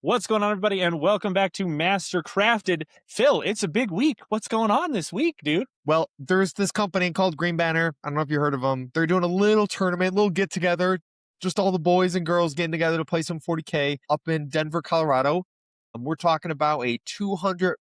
What's going on, everybody, and welcome back to Master Crafted. Phil, it's a big week. What's going on this week, dude? Well, there's this company called Green Banner. I don't know if you heard of them. They're doing a little tournament, little get together, just all the boys and girls getting together to play some 40k up in Denver, Colorado. We're talking about a 200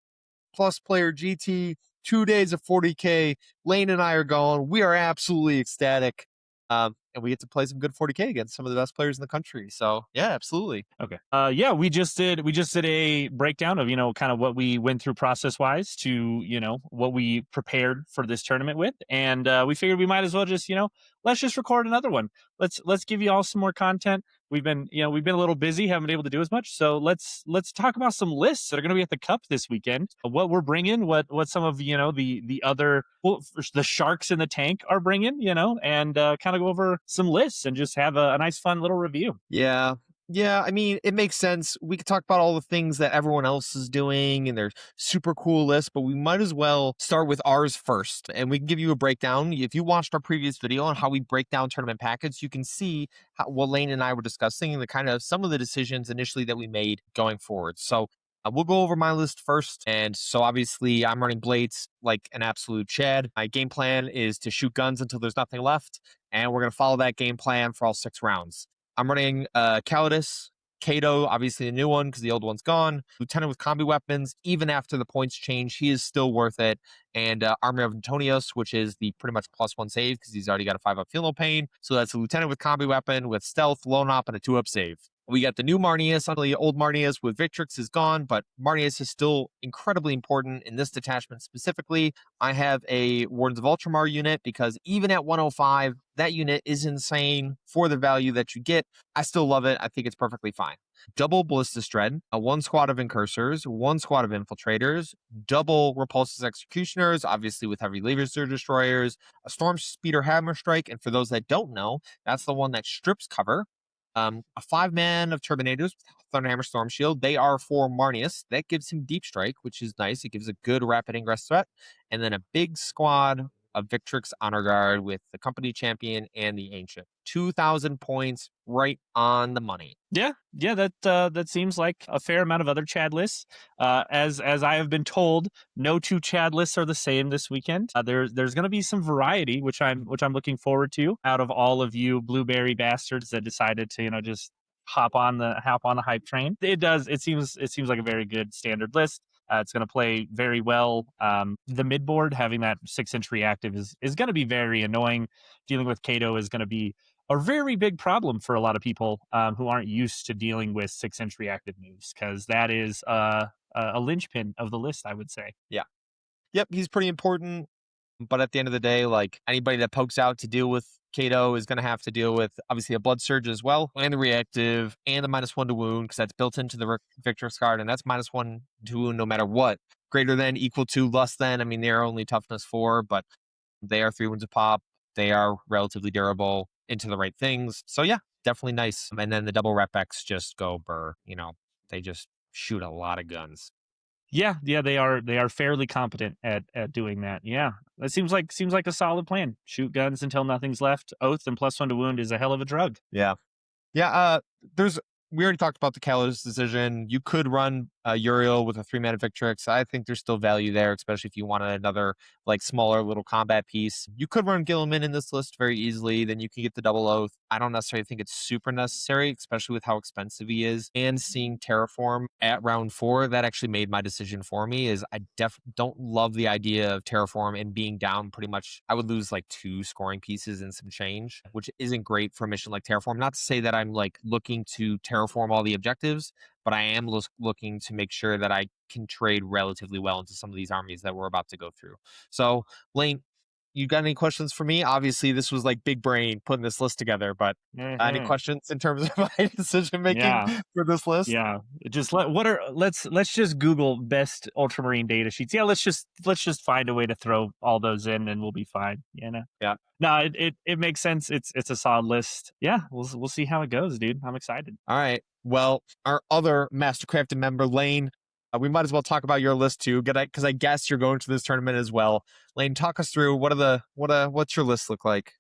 plus player GT, 2 days of 40k. Lane and I are going. We are absolutely ecstatic. And we get to play some good 40k against some of the best players in the country. So yeah, absolutely. Okay. Yeah, we just did a breakdown of, kind of what we went through process wise to, what we prepared for this tournament with. And we figured we might as well just, let's just record another one. Let's give you all some more content. We've been a little busy, haven't been able to do as much. So let's talk about some lists that are going to be at the Cup this weekend. What we're bringing, what some of the other the sharks in the tank are bringing, and kind of go over some lists and just have a nice, fun little review. Yeah, I mean, it makes sense. We could talk about all the things that everyone else is doing and their super cool lists, but we might as well start with ours first. And we can give you a breakdown. If you watched our previous video on how we break down tournament packets, you can see what Lane and I were discussing and the kind of some of the decisions initially that we made going forward. So we'll go over my list first. And so obviously I'm running blades like an absolute Chad. My game plan is to shoot guns until there's nothing left. And we're going to follow that game plan for all 6 rounds. I'm running Calidus, Cato, obviously the new one because the old one's gone. Lieutenant with combi weapons, even after the points change, he is still worth it. And Army of Antonios, which is the pretty much +1 save because he's already got a 5-up feel no pain. So that's a Lieutenant with combi weapon with stealth, lone op, and a 2-up save. We got the new Marnius. The old Marnius with Victrix is gone, but Marnius is still incredibly important in this detachment specifically. I have a Wardens of Ultramar unit because even at 105, that unit is insane for the value that you get. I still love it. I think it's perfectly fine. Double Ballistus Dread, 1 squad of Incursors, 1 squad of Infiltrators, double Repulsus Executioners, obviously with heavy laser destroyers, a Storm Speeder Hammer Strike, and for those that don't know, that's the one that strips cover. A 5-man of Terminators, Thunderhammer Storm Shield. They are for Marnius. That gives him Deep Strike, which is nice. It gives a good rapid ingress threat. And then a big squad of Victrix Honor Guard with the Company Champion and the Ancient. 2,000 points, right on the money. Yeah, that seems like a fair amount of other Chad lists. As I have been told, no 2 Chad lists are the same this weekend. There's going to be some variety, which I'm looking forward to. Out of all of you blueberry bastards that decided to just hop on the hype train, it seems like a very good standard list. It's going to play very well. The midboard having that 6-inch reactive is going to be very annoying. Dealing with Cato is going to be a very big problem for a lot of people who aren't used to dealing with 6-inch reactive moves, because that is a linchpin of the list, I would say. Yeah. Yep, he's pretty important. But at the end of the day, like anybody that pokes out to deal with Cato is going to have to deal with obviously a blood surge as well, and the reactive, and the -1 to wound because that's built into the Victrix card, and that's -1 to wound no matter what. Greater than, equal to, less than. I mean, they are only toughness 4, but they are 3 wounds a pop. They are relatively durable into the right things. So yeah, definitely nice. And then the double Rep X just go burr. They just shoot a lot of guns. Yeah, they are fairly competent at doing that. Yeah, that seems like a solid plan. Shoot guns until nothing's left. Oath and +1 to wound is a hell of a drug. Yeah. We already talked about the Calidus decision. You could run Uriel with a 3-mana Victrix. I think there's still value there, especially if you wanted another like smaller little combat piece. You could run Gilliman in this list very easily. Then you can get the double Oath. I don't necessarily think it's super necessary, especially with how expensive he is. And seeing Terraform at round 4, that actually made my decision for me. Is I don't love the idea of Terraform and being down pretty much. I would lose like 2 scoring pieces and some change, which isn't great for a mission like Terraform. Not to say that I'm like looking to terraform all the objectives, but I am looking to make sure that I can trade relatively well into some of these armies that we're about to go through. So, Lane, you got any questions for me? Obviously, this was like big brain putting this list together, but any questions in terms of my decision making for this list? Yeah, let's just Google best ultramarine data sheets. Yeah, let's just find a way to throw all those in, and we'll be fine. Yeah. No, it makes sense. It's a solid list. Yeah, we'll see how it goes, dude. I'm excited. All right. Well, our other Mastercrafted member, Lane, we might as well talk about your list too, because I guess you're going to this tournament as well. Lane, talk us through what's your list look like?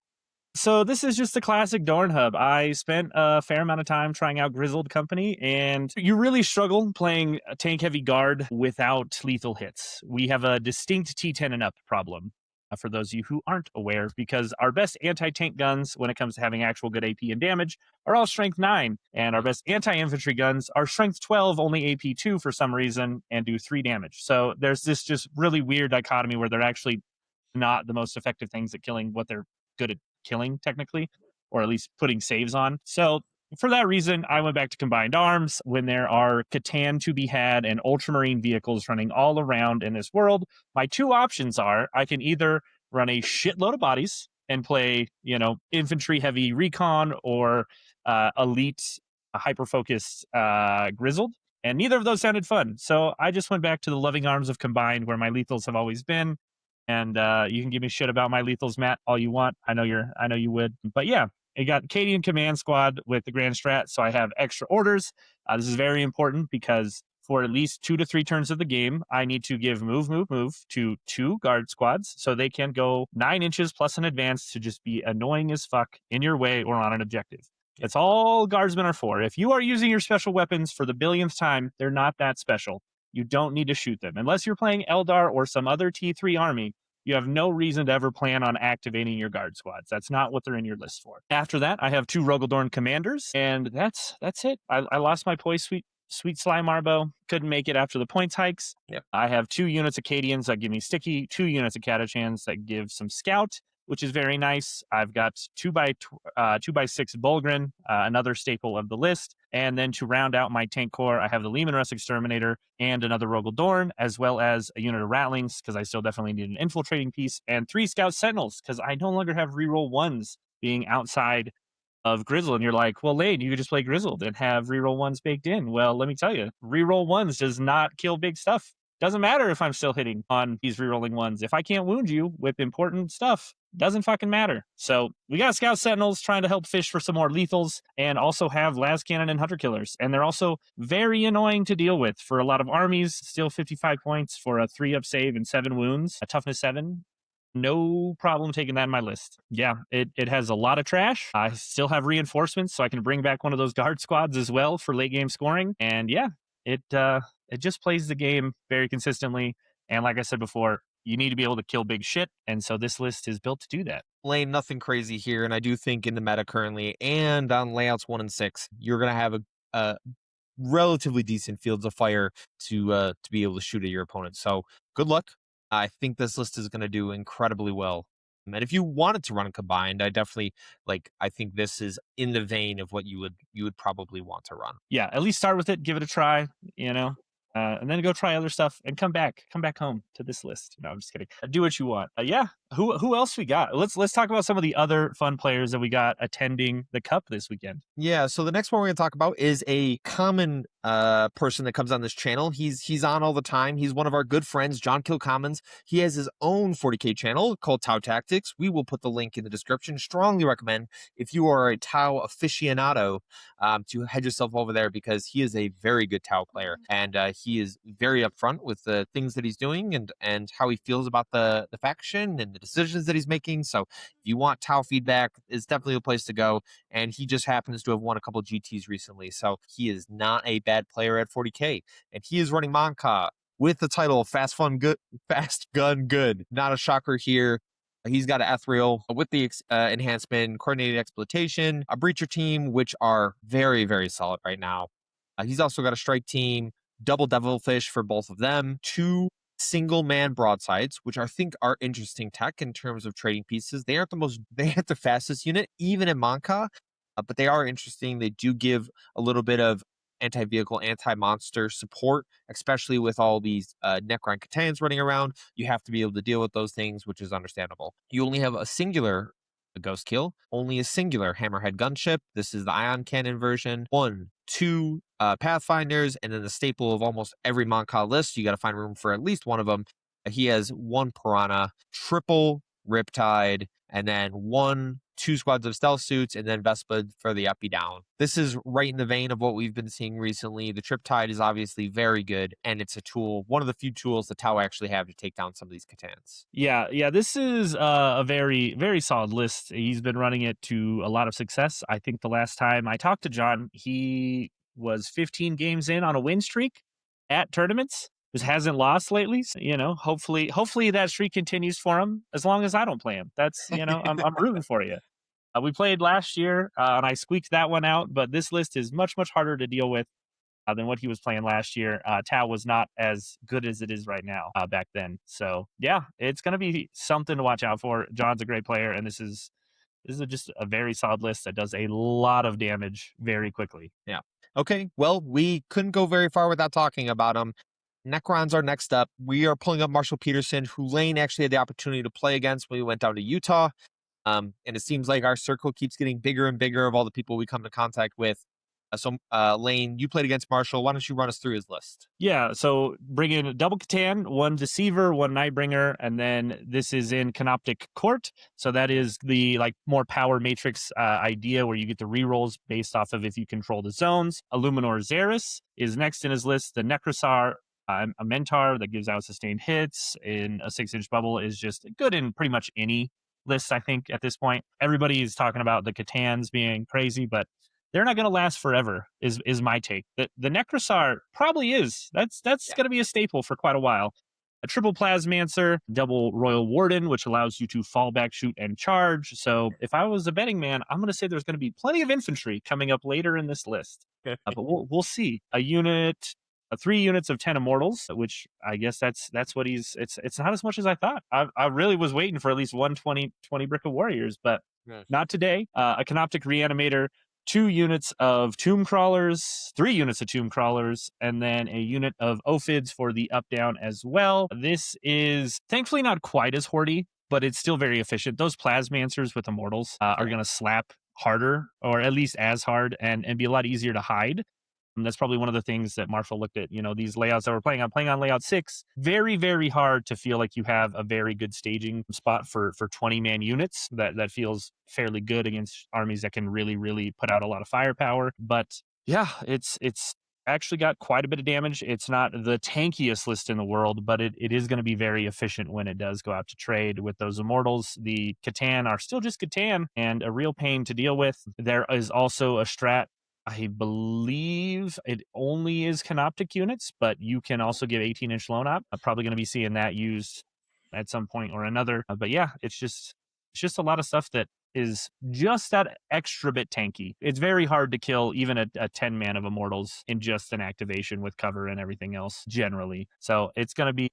So this is just the classic Dorn Hub. I spent a fair amount of time trying out Grizzled Company, and you really struggle playing a tank heavy guard without lethal hits. We have a distinct T10 and up problem. For those of you who aren't aware, because our best anti-tank guns, when it comes to having actual good AP and damage, are all strength 9, and our best anti-infantry guns are strength 12, only AP 2 for some reason, and do 3 damage. So there's this just really weird dichotomy where they're actually not the most effective things at killing what they're good at killing, technically, or at least putting saves on. So for that reason, I went back to combined arms when there are Catan to be had and ultramarine vehicles running all around in this world. My two options are I can either run a shitload of bodies and play, infantry heavy recon or elite hyper focused grizzled. And neither of those sounded fun. So I just went back to the loving arms of combined where my lethals have always been. And you can give me shit about my lethals, Matt, all you want. I know you would. But yeah, I got Cadian Command Squad with the Grand Strat, so I have extra orders. This is very important because for at least 2 to 3 turns of the game, I need to give move to 2 guard squads so they can go 9 inches plus an advance to just be annoying as fuck in your way or on an objective. That's all guardsmen are for. If you are using your special weapons for the billionth time, they're not that special. You don't need to shoot them. Unless you're playing Eldar or some other T3 army, you have no reason to ever plan on activating your guard squads. That's not what they're in your list for. After that, I have 2 Rogaldorn commanders, and that's it. I lost my poise sweet Sly Marbo. Couldn't make it after the points hikes. Yep. I have 2 units of Cadians that give me sticky, 2 units of Catachans that give some scout, which is very nice. I've got 2x6 Bulgrin, another staple of the list. And then to round out my tank core, I have the Leman Russ Exterminator and another Rogaldorn, as well as a unit of Ratlings, because I still definitely need an infiltrating piece, and 3 Scout Sentinels, because I no longer have reroll 1s being outside of Grizzled. And you're like, well, Lane, you could just play Grizzled and have reroll 1s baked in. Well, let me tell you, reroll 1s does not kill big stuff. Doesn't matter if I'm still hitting on these rerolling 1s. If I can't wound you with important stuff, doesn't fucking matter. So we got Scout Sentinels trying to help fish for some more lethals and also have Las Cannon and Hunter Killers. And they're also very annoying to deal with for a lot of armies. Still 55 points for a 3-up save and 7 wounds, a toughness 7. No problem taking that in my list. Yeah, it has a lot of trash. I still have reinforcements, so I can bring back one of those guard squads as well for late game scoring. And yeah, it just plays the game very consistently. And like I said before, you need to be able to kill big shit. And so this list is built to do that. Lane, nothing crazy here. And I do think in the meta currently and on layouts 1 and 6, you're going to have a relatively decent fields of fire to be able to shoot at your opponent. So good luck. I think this list is going to do incredibly well. And if you wanted to run combined, I definitely I think this is in the vein of what you would probably want to run. Yeah, at least start with it, give it a try, and then go try other stuff and come back home to this list. No, I'm just kidding. Do what you want. Yeah. Who else we got? Let's talk about some of the other fun players that we got attending the Cup this weekend. Yeah. So the next one we're going to talk about is a common person that comes on this channel. He's on all the time. He's one of our good friends, John Kilcommons. He has his own 40k channel called Tau Tactics. We will put the link in the description. Strongly recommend if you are a Tau aficionado to head yourself over there because he is a very good Tau player and he is very upfront with the things that he's doing and how he feels about the faction and the decisions that he's making. So if you want Tau feedback, it's definitely a place to go. And he just happens to have won a couple GTs recently. So he is not a bad player at 40k. And he is running Monka with the title of Fast Gun Good. Not a shocker here. He's got an Ethereal with the enhancement, coordinated exploitation, a breacher team, which are very, very solid right now. He's also got a strike team, double devilfish for both of them, 2 single-man broadsides, which I think are interesting tech in terms of trading pieces. They aren't the fastest unit, even in Monka, but they are interesting. They do give a little bit of anti-vehicle, anti-monster support, especially with all these Necron Catans running around. You have to be able to deal with those things, which is understandable. You only have a singular ghost kill, only a singular hammerhead gunship. This is the ion cannon version. 1, 2 Pathfinders, and then the staple of almost every Monka list. You got to find room for at least one of them. He has 1 Piranha, triple Riptide, and then 2 squads of stealth suits, and then Vespa for the uppy down. This is right in the vein of what we've been seeing recently. The Triptide is obviously very good, and it's a tool, one of the few tools that Tau actually have to take down some of these Catans. Yeah, this is a very, very solid list. He's been running it to a lot of success. I think the last time I talked to John, he was 15 games in on a win streak at tournaments. Just hasn't lost lately. So, hopefully that streak continues for him as long as I don't play him. That's, I'm rooting for you. We played last year, and I squeaked that one out, but this list is much, much harder to deal with than what he was playing last year. Tau was not as good as it is right now back then. So, yeah, it's going to be something to watch out for. John's a great player, and this is just a very solid list that does a lot of damage very quickly. Yeah. Okay, well, we couldn't go very far without talking about him. Necrons are next up. We are pulling up Marshall Peterson, who Lane actually had the opportunity to play against when we went down to Utah. And it seems like our circle keeps getting bigger and bigger of all the people we come to contact with. Lane, you played against Marshall. Why don't you run us through his list? Yeah, so bring in a double Catan, 1 Deceiver, 1 Nightbringer, and then this is in Canoptic Court. So that is the more power matrix idea where you get the rerolls based off of if you control the zones. Illuminor Xeris is next in his list. The Necrosar, a Mentar that gives out sustained hits in a 6-inch bubble, is just good in pretty much any list, I think, at this point. Everybody is talking about the Catans being crazy, but they're not going to last forever, is my take. The Necrosar probably is. That's going to be a staple for quite a while. A triple Plasmancer, double Royal Warden, which allows you to fall back, shoot, and charge. So if I was a betting man, I'm going to say there's going to be plenty of infantry coming up later in this list. But we'll see. A unit, 3 units of 10 Immortals, which I guess that's what he's. It's not as much as I thought. I really was waiting for at least 20 Brick of Warriors, but not today. A Canoptic Reanimator, 2 units of Tomb Crawlers, 3 units of Tomb Crawlers, and then a unit of Ophids for the up-down as well. This is thankfully not quite as hordy, but it's still very efficient. Those Plasmancers with Immortals are going to slap harder, or at least as hard, and be a lot easier to hide. And that's probably one of the things that Marshall looked at, these layouts that we're playing on layout 6. Very, very hard to feel like you have a very good staging spot for 20-man units. That feels fairly good against armies that can really, really put out a lot of firepower. But yeah, it's actually got quite a bit of damage. It's not the tankiest list in the world, but it is going to be very efficient when it does go out to trade with those Immortals. The Catan are still just Catan and a real pain to deal with. There is also a strat, I believe it only is Canoptic units, but you can also give 18-inch loan op. I'm probably going to be seeing that used at some point or another. But yeah, it's just a lot of stuff that is just that extra bit tanky. It's very hard to kill even a 10-man of Immortals in just an activation with cover and everything else generally. So it's going to be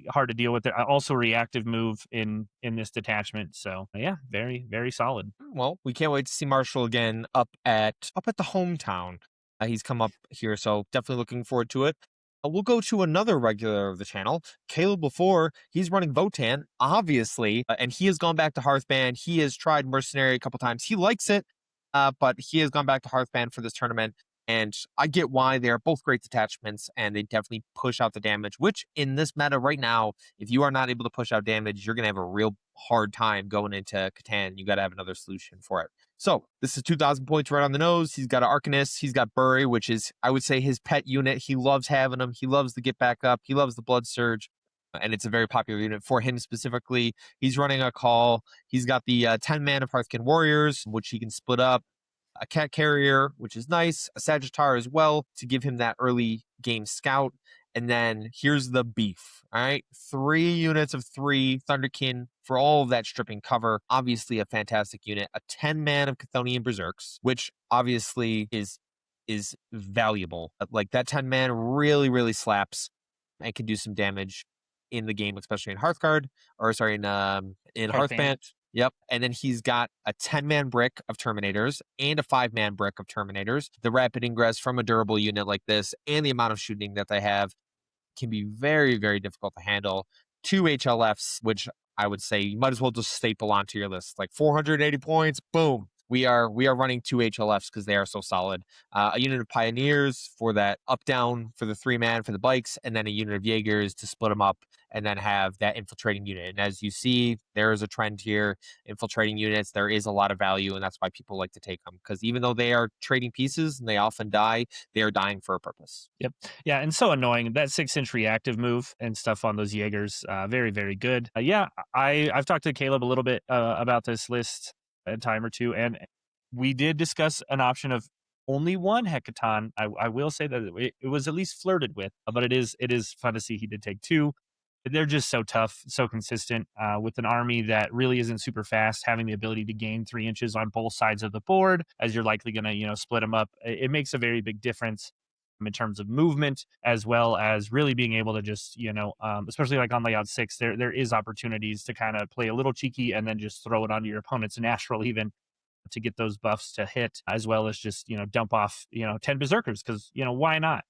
hard to deal with it. Also reactive move in this detachment. So yeah, very, very solid. Well, we can't wait to see Marshall again up at the hometown. He's come up here, so definitely looking forward to it. We'll go to another regular of the channel, Caleb Before. He's running Votan, obviously, and he has gone back to Hearthband. He has tried Mercenary a couple times. He likes it, but he has gone back to Hearthband for this tournament. And I get why. They're both great detachments, and they definitely push out the damage, which in this meta right now, if you are not able to push out damage, you're going to have a real hard time going into Catan. You got to have another solution for it. So this is 2,000 points right on the nose. He's got an Arcanist. He's got Bury, which is, I would say, his pet unit. He loves having him. He loves the get back up. He loves the Blood Surge. And it's a very popular unit for him specifically. He's running a call. He's got the 10-man of Hearthkin Warriors, which he can split up. A Cat Carrier, which is nice. A Sagittar as well to give him that early game scout. And then here's the beef. All right. 3 units of 3 Thunderkin for all of that stripping cover. Obviously a fantastic unit. A 10-man of Chthonian Berserks, which obviously is valuable. Like that 10-man really, really slaps and can do some damage in the game, especially in Hearthguard, or sorry, in Hearthband. Yep. And then he's got a 10-man brick of Terminators and a 5-man brick of Terminators. The rapid ingress from a durable unit like this and the amount of shooting that they have can be very, very difficult to handle. 2 HLFs, which I would say you might as well just staple onto your list. Like 480 points, boom. we are running 2 HLFs because they are so solid. A unit of Pioneers for that up down for the 3-man for the bikes, and then a unit of Jaegers to split them up and then have that infiltrating unit. And as you see, there is a trend here. Infiltrating units, there is a lot of value, and that's why people like to take them, because even though they are trading pieces and they often die, they are dying for a purpose. Yep. Yeah, and so annoying. That 6-inch reactive move and stuff on those Jaegers, very, very good. Yeah, I've talked to Caleb a little bit about this list a time or two, and we did discuss an option of only one Hecaton. I will say that it was at least flirted with, but it is fun to see he did take two. They're just so tough, so consistent with an army that really isn't super fast. Having the ability to gain 3 inches on both sides of the board, as you're likely going to split them up, it makes a very big difference in terms of movement, as well as really being able to just especially like on layout 6, there is opportunities to kind of play a little cheeky and then just throw it onto your opponent's natural even to get those buffs to hit, as well as just dump off 10 berserkers, because why not.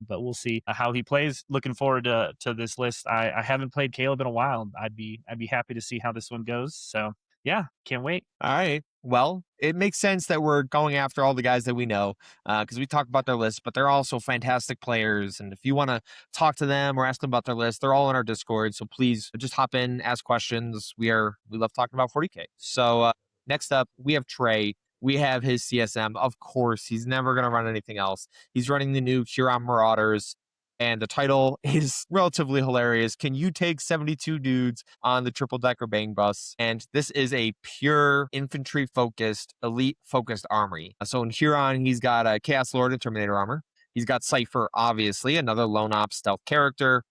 But we'll see how he plays. Looking forward to this list. I haven't played Caleb in a while. I'd be happy to see how this one goes. So yeah, can't wait. All right. Well, it makes sense that we're going after all the guys that we know, because we talk about their list, but they're also fantastic players. And if you want to talk to them or ask them about their list, they're all in our Discord. So please just hop in, ask questions. We love talking about 40k. So next up, we have Trey. We have his CSM. Of course, he's never going to run anything else. He's running the new Huron Marauders, and the title is relatively hilarious. Can you take 72 dudes on the triple-decker bang bus? And this is a pure infantry-focused, elite-focused armory. So in Huron, he's got a Chaos Lord and Terminator armor. He's got Cypher, obviously, another lone op stealth character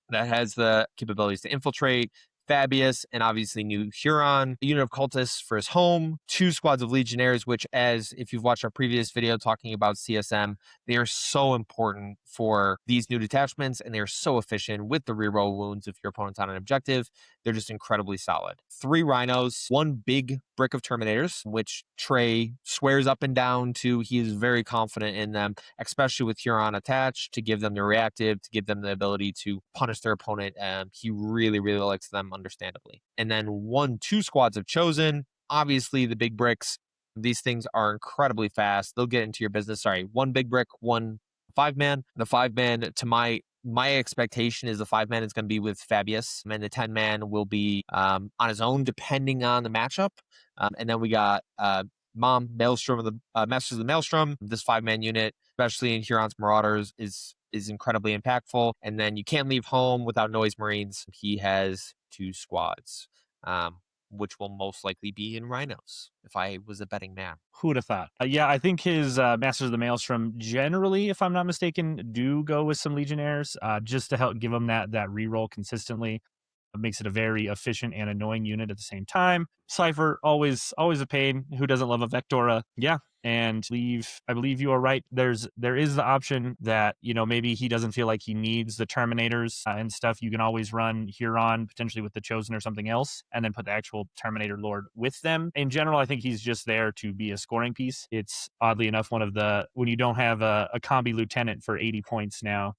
that has the capabilities to infiltrate. Fabius, and obviously new Huron, a unit of cultists for his home, 2 squads of legionnaires, which, as if you've watched our previous video talking about CSM, they are so important for these new detachments, and they are so efficient with the reroll wounds if your opponent's on an objective. They're just incredibly solid. 3 rhinos, 1 big brick of Terminators, which Trey swears up and down to. He is very confident in them, especially with Huron attached, to give them the reactive, to give them the ability to punish their opponent. He really, really likes them, understandably. And then 2 squads of Chosen, obviously the big bricks. These things are incredibly fast. They'll get into your business. Sorry, 1 big brick, 1 5-man. The 5-man, to my expectation, is the 5-man is going to be with Fabius, and the 10-man will be on his own, depending on the matchup. And then we got Maelstrom of the Masters of the Maelstrom. This 5-man unit, especially in Huron's Marauders, is incredibly impactful. And then you can't leave home without Noise Marines. He has 2 squads, which will most likely be in Rhinos, if I was a betting man. Who would have thought? Yeah, I think his Masters of the Maelstrom generally, if I'm not mistaken, do go with some Legionnaires, just to help give them that reroll consistently. It makes it a very efficient and annoying unit at the same time. Cypher, always a pain. Who doesn't love a Vectora? Yeah. And I believe you are right. There is the option that, maybe he doesn't feel like he needs the Terminators and stuff. You can always run Huron, potentially with the Chosen or something else, and then put the actual Terminator Lord with them. In general, I think he's just there to be a scoring piece. It's oddly enough when you don't have a combi lieutenant for 80 points now,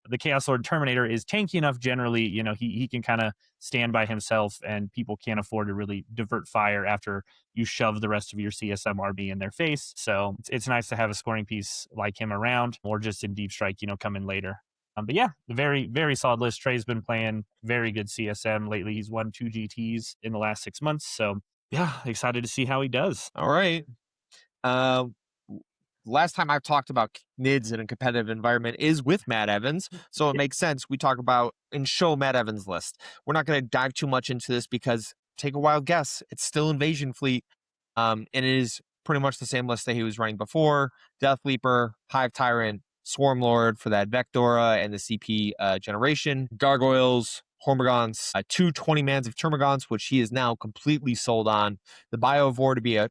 the Chaos Lord Terminator is tanky enough generally, he can kind of stand by himself, and people can't afford to really divert fire after you shove the rest of your CSM RB in their face. So it's nice to have a scoring piece like him around, or just in Deep Strike, come in later. But yeah, very, very solid list. Trey's been playing very good CSM lately. He's won 2 GTs in the last 6 months. So yeah, excited to see how he does. All right. Last time I've talked about NIDS in a competitive environment is with Matt Evans, so it makes sense we talk about and show Matt Evans' list. We're not going to dive too much into this because, take a wild guess, it's still Invasion Fleet, and it is pretty much the same list that he was running before. Death Leaper, Hive Tyrant, Swarm Lord for that Vectora and the CP generation, Gargoyles, Hormigons, 2 20-mans of Termagants, which he is now completely sold on. The Biovore to be a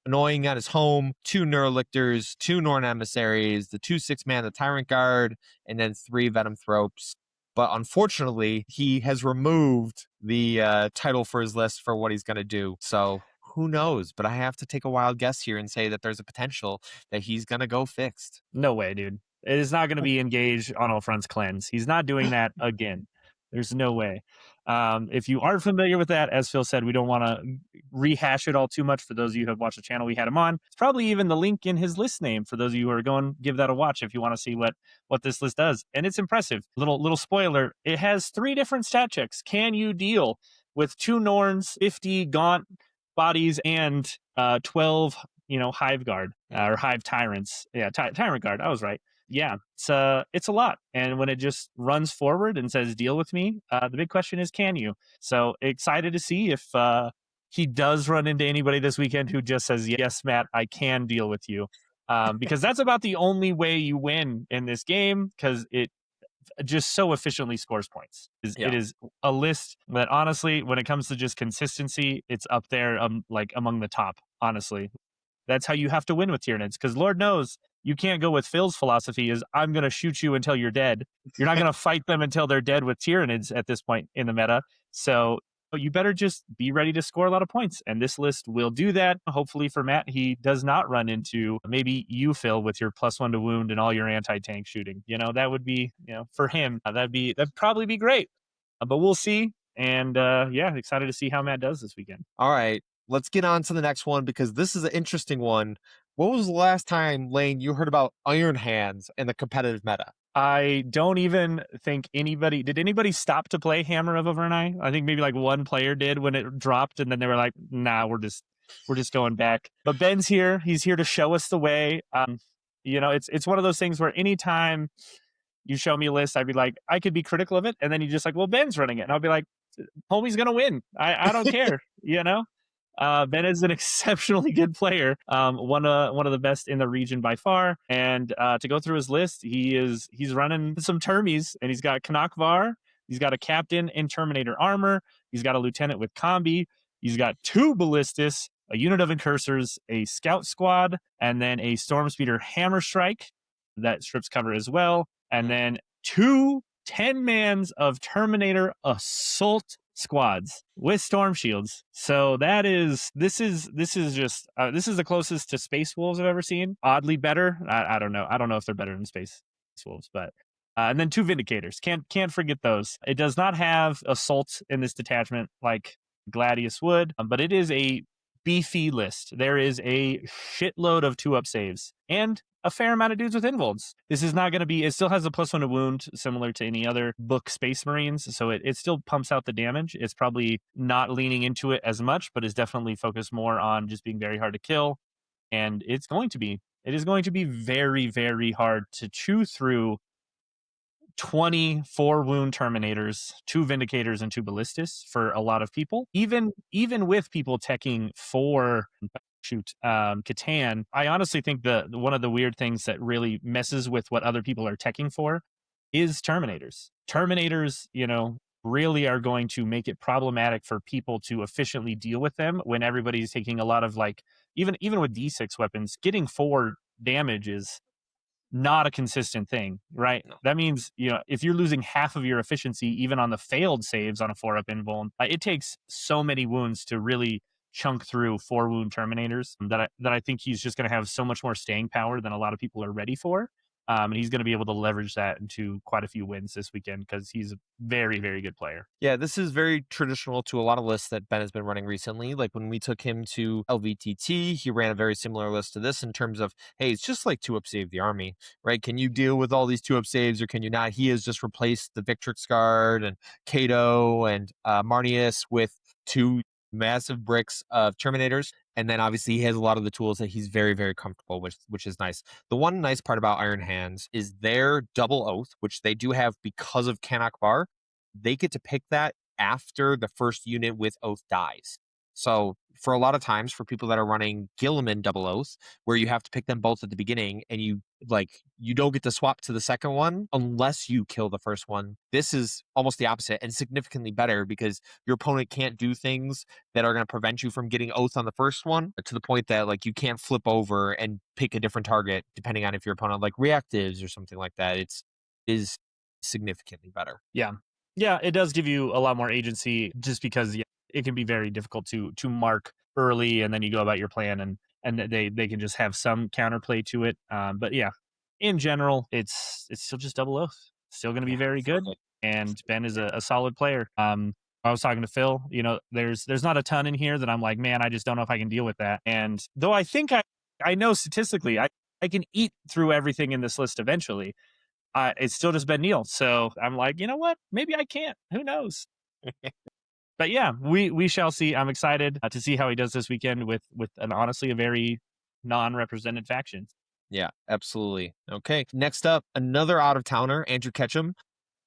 annoying at his home, 2 Neurolictors, 2 Norn Emissaries, the 2 6-man, the Tyrant Guard, and then 3 Venom Thropes. But unfortunately, he has removed the title for his list for what he's going to do. So who knows? But I have to take a wild guess here and say that there's a potential that he's going to go fixed. No way, dude. It is not going to be Engage on all fronts cleanse. He's not doing that again. There's no way. If you aren't familiar with that, as Phil said, we don't want to rehash it all too much. For those of you who have watched the channel, we had him on. It's probably even the link in his list name for those of you who are going, give that a watch if you want to see what this list does. And it's impressive. Little spoiler, it has 3 different stat checks. Can you deal with 2 Norns, 50 Gaunt bodies, and 12, Hive Guard or Hive Tyrants? Yeah, Tyrant Guard. I was right. Yeah, it's a lot. And when it just runs forward and says, deal with me, the big question is, can you? So excited to see if he does run into anybody this weekend who just says, yes, Matt, I can deal with you. Because that's about the only way you win in this game, because it just so efficiently scores points. It is a list that, honestly, when it comes to just consistency, it's up there like among the top, honestly. That's how you have to win with Tyranids, because Lord knows you can't go with Phil's philosophy is, I'm going to shoot you until you're dead. You're not going to fight them until they're dead with Tyranids at this point in the meta. So you better just be ready to score a lot of points. And this list will do that. Hopefully for Matt, he does not run into maybe you, Phil, with your +1 to wound and all your anti-tank shooting. That would be, for him, that'd probably be great. But we'll see. And excited to see how Matt does this weekend. All right. Let's get on to the next one, because this is an interesting one. What was the last time, Lane, you heard about Iron Hands in the competitive meta? I don't even think did anybody stop to play Hammer of Avernai? I think maybe like one player did when it dropped, and then they were like, nah, we're just going back. But Ben's here. He's here to show us the way. It's one of those things where anytime you show me a list, I'd be like, I could be critical of it. And then you're just like, well, Ben's running it. And I'll be like, homie's going to win. I don't care, Ben is an exceptionally good player, one of the best in the region by far. And to go through his list, he's running some Termies, and he's got Kanakvar, he's got a captain in Terminator armor, he's got a lieutenant with combi, he's got 2 ballistas, a unit of incursors, a scout squad, and then a storm speeder hammer strike that strips cover as well, and then 2 10-mans of Terminator assault squads with storm shields. So this is the closest to Space Wolves I've ever seen. Oddly better. I don't know if they're better than Space Wolves, but and then 2 Vindicators. Can't forget those. It does not have assault in this detachment like Gladius would, but it is a beefy list. There is a shitload of 2-up saves and a fair amount of dudes with invulns. This is not going to be, it still has a +1 to wound similar to any other book Space Marines, so it still pumps out the damage. It's probably not leaning into it as much, but is definitely focused more on just being very hard to kill. And it is going to be very, very hard to chew through 24 wound Terminators, 2 Vindicators, and 2 Ballistas for a lot of people. Even with people teching for Catan, I honestly think one of the weird things that really messes with what other people are teching for is Terminators. Terminators, really are going to make it problematic for people to efficiently deal with them when everybody's taking a lot of, like, even with D6 weapons, getting 4 damage is not a consistent thing, right? No. That means, if you're losing half of your efficiency, even on the failed saves on a 4-up invuln, it takes so many wounds to really chunk through 4 wound Terminators that I think he's just going to have so much more staying power than a lot of people are ready for. And he's going to be able to leverage that into quite a few wins this weekend, because he's a very, very good player. Yeah, this is very traditional to a lot of lists that Ben has been running recently. Like when we took him to LVTT, he ran a very similar list to this in terms of, hey, it's just like 2-up save the army, right? Can you deal with all these 2-up saves, or can you not? He has just replaced the Victrix Guard and Cato and Marnius with 2 massive bricks of Terminators. And then obviously he has a lot of the tools that he's very, very comfortable with, which is nice. The one nice part about Iron Hands is their double oath, which they do have because of Kanakvar. They get to pick that after the first unit with oath dies. So for a lot of times, for people that are running Gilliman double oath, where you have to pick them both at the beginning, and you don't get to swap to the second one unless you kill the first one. This is almost the opposite and significantly better, because your opponent can't do things that are going to prevent you from getting oath on the first one, to the point that you can't flip over and pick a different target depending on if your opponent reactives or something like that. It is significantly better. Yeah, it does give you a lot more agency, just because it can be very difficult to mark early, and then you go about your plan, and they can just have some counterplay to it. But yeah, in general, it's still just double oath. Still going to be very good. and Ben is a solid player. I was talking to Phil, there's not a ton in here that I'm like, man, I just don't know if I can deal with that. And though I think I know statistically I can eat through everything in this list eventually. It's still just Ben Neal. So I'm like, you know what? Maybe I can't. Who knows? But yeah, we shall see. I'm excited to see how he does this weekend with an honestly a very non-represented faction. Yeah, absolutely. Okay. Next up, another out of towner, Andrew Ketchum.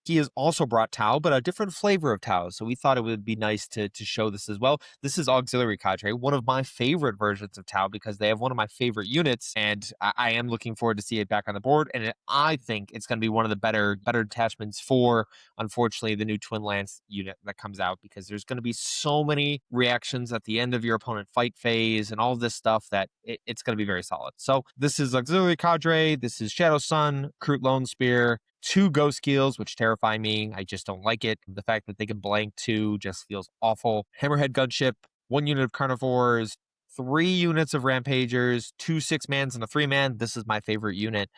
He has also brought Tau, but a different flavor of Tau. So we thought it would be nice to show this as well. This is Auxiliary Cadre, one of my favorite versions of Tau because they have one of my favorite units, and I am looking forward to see it back on the board. And I think it's going to be one of the better attachments for, unfortunately, the new Twin Lance unit that comes out because there's going to be so many reactions at the end of your opponent fight phase and all of this stuff that it's going to be very solid. So this is Auxiliary Cadre. This is Shadow Sun, Kroot Lone Spear, 2 ghost skills, which terrify me. I just don't like it. The fact that they can blank 2 just feels awful. Hammerhead Gunship, 1 unit of Carnivores, 3 units of Rampagers, 2 6-mans, and a 3-man. This is my favorite unit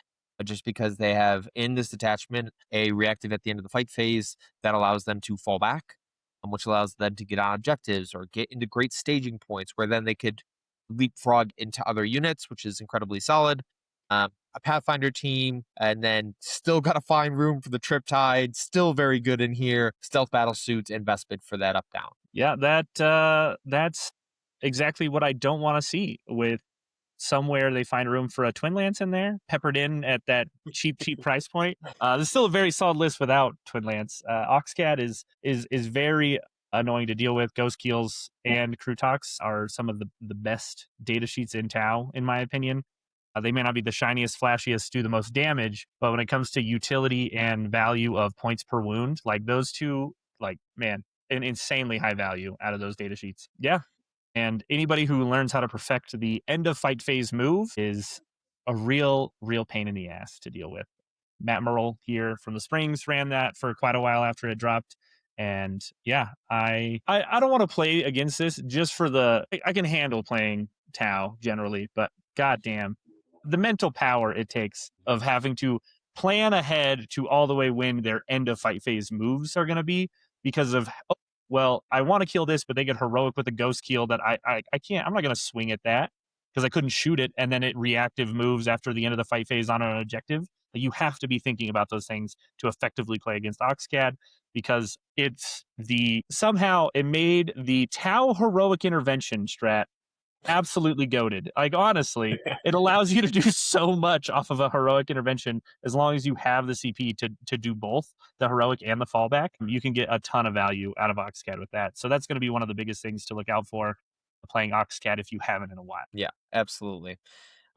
just because they have in this detachment a reactive at the end of the fight phase that allows them to fall back, which allows them to get on objectives or get into great staging points where then they could leapfrog into other units, which is incredibly solid. A Pathfinder team, and then still got to find room for the Triptide. Still very good in here. Stealth battle suits and Vespid for that up-down. Yeah, that's exactly what I don't want to see with somewhere they find room for a Twin Lance in there, peppered in at that cheap price point. There's still a very solid list without Twin Lance. Oxcat is very annoying to deal with. Ghost Keels and Krutox are some of the best data sheets in Tau, in my opinion. They may not be the shiniest, flashiest, do the most damage, but when it comes to utility and value of points per wound, like those two, like, man, an insanely high value out of those data sheets. Yeah. And anybody who learns how to perfect the end of fight phase move is a real pain in the ass to deal with. Matt Merle here from the Springs ran that for quite a while after it dropped. And yeah, I don't want to play against this just for I can handle playing Tau generally, but goddamn, the mental power it takes of having to plan ahead to all the way when their end of fight phase moves are going to be because of, oh, well, I want to kill this, but they get heroic with a ghost kill that I can't, I'm not going to swing at that because I couldn't shoot it. And then it reactive moves after the end of the fight phase on an objective. You have to be thinking about those things to effectively play against Oxcad because somehow it made the Tau heroic intervention strat absolutely goated. Like, honestly, it allows you to do so much off of a heroic intervention as long as you have the CP to do both the heroic and the fallback. You can get a ton of value out of Oxcat with that. So that's going to be one of the biggest things to look out for playing Oxcat if you haven't in a while. Yeah, absolutely.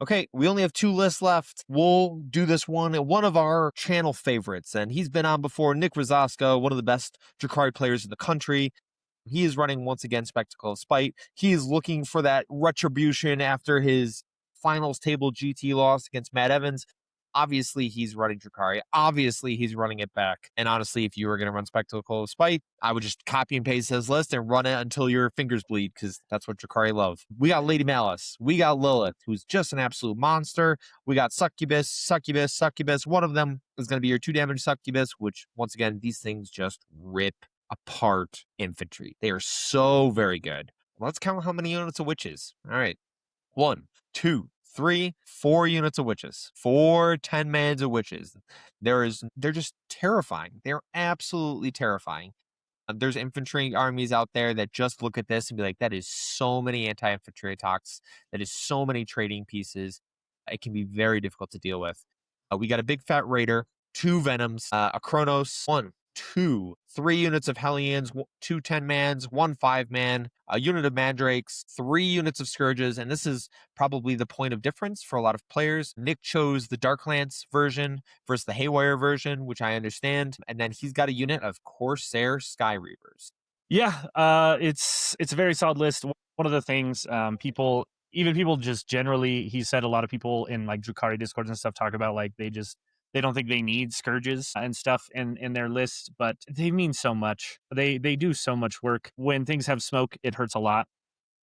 Okay, we only have 2 lists left. We'll do this one of our channel favorites, and he's been on before, Nick Rosasco, one of the best Drukhari players in the country. He is running once again Spectacle of Spite. He is looking for that retribution after his finals table GT loss against Matt Evans. Obviously, he's running Drukhari. Obviously, he's running it back. And honestly, if you were going to run Spectacle of Spite, I would just copy and paste his list and run it until your fingers bleed, because that's what Drukhari love. We got Lady Malice. We got Lilith, who's just an absolute monster. We got Succubus. One of them is going to be your 2 damage Succubus, which, once again, these things just rip apart infantry. They are so very good. Let's count how many units of witches. All right. 1, 2, 3, 4 units of witches. 4 10-mans of witches. They're just terrifying. They're absolutely terrifying. There's infantry armies out there that just look at this and be like, that is so many anti-infantry attacks. That is so many trading pieces. It can be very difficult to deal with. We got a big fat raider, 2 venoms, a Chronos, 1, 2, 3 units of Hellions, 2 10-mans, 1 5-man, a unit of Mandrakes, 3 units of Scourges, and this is probably the point of difference for a lot of players. Nick chose the Darklance version versus the Haywire version, which I understand, and then he's got a unit of Corsair Sky Reavers. Yeah, it's a very solid list. One of the things people just generally, he said a lot of people in like Drukhari Discords and stuff talk about like they don't think they need Scourges and stuff in their list, but they mean so much. They do so much work. When things have smoke, it hurts a lot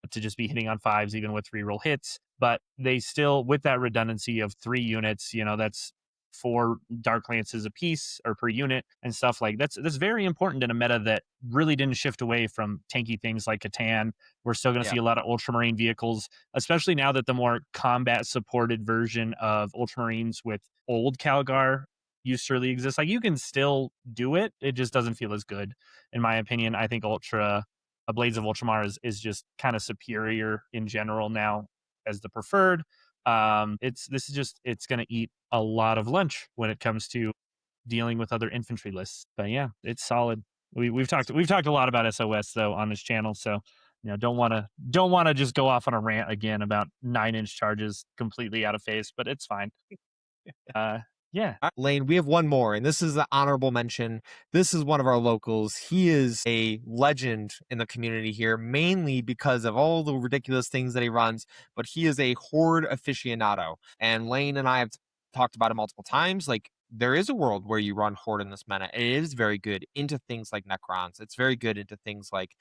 to just be hitting on 5s, even with reroll hits. But they still, with that redundancy of 3 units, that's 4 Dark Lances a piece or per unit and stuff like that's very important in a meta that really didn't shift away from tanky things like Catan. We're still going to Yeah. see a lot of ultramarine vehicles, especially now that the more combat supported version of ultramarines with old Calgar used to really exist. Like you can still do it, it just doesn't feel as good, in my opinion. I think Blades of Ultramar is just kind of superior in general now as the preferred. It's going to eat a lot of lunch when it comes to dealing with other infantry lists. But yeah, it's solid. We've talked a lot about SOS though on this channel, so don't want to just go off on a rant again about 9-inch charges completely out of phase, but it's fine. Yeah. Lane, we have one more, and this is an honorable mention. This is one of our locals. He is a legend in the community here, mainly because of all the ridiculous things that he runs, but he is a horde aficionado. And Lane and I have talked about it multiple times. Like, there is a world where you run horde in this meta. It is very good into things like Necrons. It's very good into things like,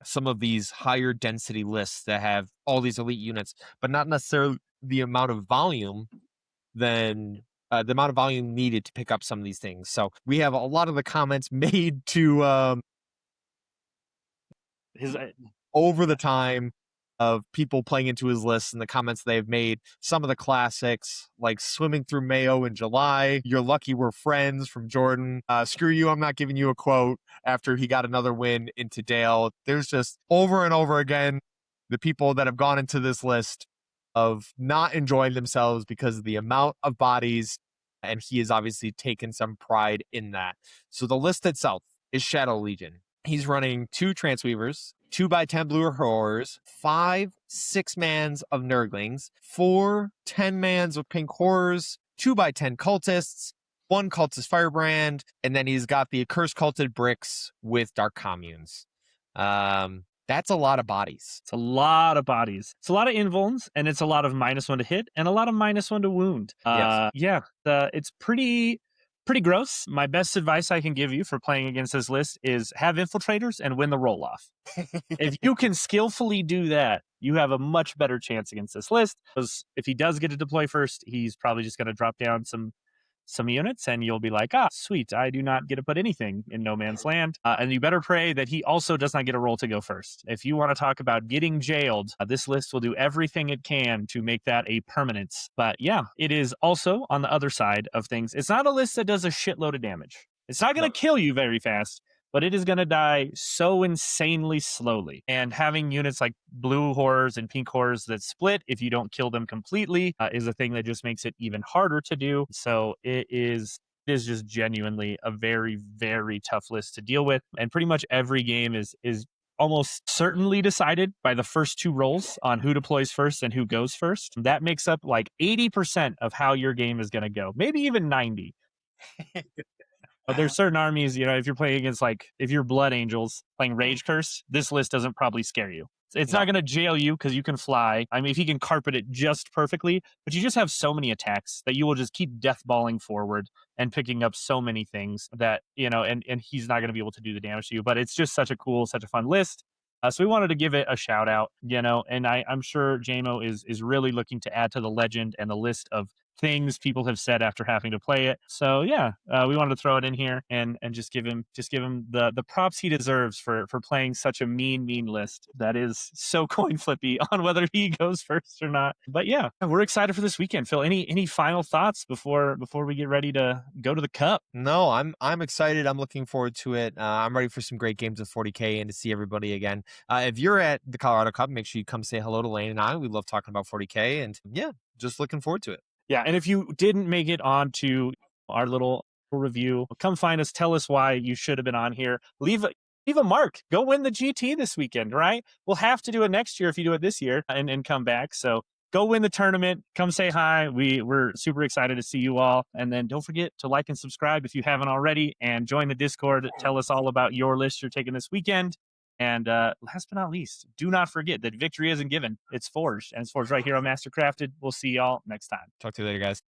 some of these higher density lists that have all these elite units, but not necessarily the amount of volume needed to pick up some of these things. So we have a lot of the comments made to His over the time of people playing into his list and the comments they've made. Some of the classics like swimming through Mayo in July. You're lucky we're friends from Jordan. Screw you, I'm not giving you a quote after he got another win into Dale. There's just over and over again the people that have gone into this list of not enjoying themselves because of the amount of bodies, and he has obviously taken some pride in that. So the list itself is Shadow Legion. He's running 2 Transweavers, 2x10 Blue Horrors, 5 6-mans of Nurglings, 4 10-mans of Pink Horrors, 2x10 Cultists, 1 Cultist Firebrand, and then he's got the Accursed Culted Bricks with Dark Communes. That's a lot of bodies. It's a lot of bodies. It's a lot of invulns, and it's a lot of -1 to hit, and a lot of -1 to wound. Yes. Yeah, it's pretty gross. My best advice I can give you for playing against this list is have infiltrators and win the roll-off. If you can skillfully do that, you have a much better chance against this list. Because if he does get to deploy first, he's probably just going to drop down some units, and you'll be like, sweet, I do not get to put anything in no man's land. And you better pray that he also does not get a roll to go first. If you want to talk about getting jailed, this list will do everything it can to make that a permanence. But yeah, it is also on the other side of things. It's not a list that does a shitload of damage. It's not going to kill you very fast, but it is going to die so insanely slowly. And having units like blue horrors and pink horrors that split if you don't kill them completely is a thing that just makes it even harder to do. So it is just genuinely a very, very tough list to deal with. And pretty much every game is almost certainly decided by the first 2 rolls on who deploys first and who goes first. That makes up like 80% of how your game is going to go, maybe even 90. But there's certain armies, if you're playing against, like, if you're Blood Angels playing Rage Curse, this list doesn't probably scare you. It's not going to jail you because you can fly. I mean, if he can carpet it just perfectly, but you just have so many attacks that you will just keep deathballing forward and picking up so many things that, and he's not going to be able to do the damage to you. But it's just such a fun list. So we wanted to give it a shout out, and I'm sure JMO is really looking to add to the legend and the list of things people have said after having to play it. So yeah, we wanted to throw it in here and just give him the props he deserves for playing such a mean list that is so coin flippy on whether he goes first or not. But yeah, we're excited for this weekend. Phil, any final thoughts before we get ready to go to the Cup? No, I'm excited. I'm looking forward to it. I'm ready for some great games of 40k and to see everybody again. If you're at the Colorado Cup, make sure you come say hello to Lane and I. We love talking about 40k, and yeah, just looking forward to it. Yeah, and if you didn't make it onto our little review, come find us. Tell us why you should have been on here. Leave a mark. Go win the GT this weekend, right? We'll have to do it next year if you do it this year and come back. So go win the tournament. Come say hi. We're super excited to see you all. And then don't forget to like and subscribe if you haven't already, and join the Discord. Tell us all about your list you're taking this weekend. And last but not least, do not forget that victory isn't given. It's forged, and it's forged right here on Mastercrafted. We'll see y'all next time. Talk to you later, guys.